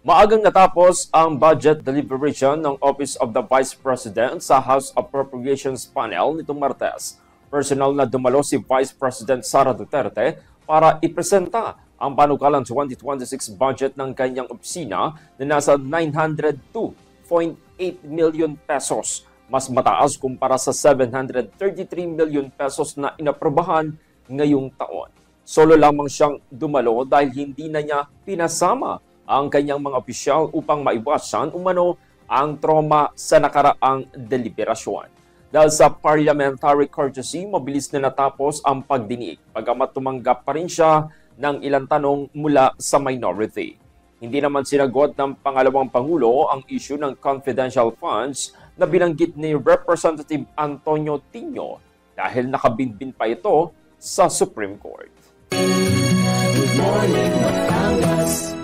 Maagang natapos ang budget deliberation ng Office of the Vice President sa House Appropriations Panel nitong Martes. Personal na dumalo si Vice President Sara Duterte para ipresenta ang panukalang 2026 budget ng kanyang opisina na nasa 902.8 million pesos. Mas mataas kumpara sa 733 million pesos na inaprobahan ngayong taon. Solo lamang siyang dumalo dahil hindi na niya pinasama ang kanyang mga opisyal upang maiwasan umano ang trauma sa nakaraang deliberasyon. Dahil sa parliamentary courtesy, mabilis na natapos ang pagdinig, bagamat tumanggap pa rin siya ng ilang tanong mula sa minority. Hindi naman sinagot ng pangalawang Pangulo ang issue ng confidential funds na binanggit ni Representative Antonio Tino dahil nakabinbin pa ito sa Supreme Court. Good morning, Batangas.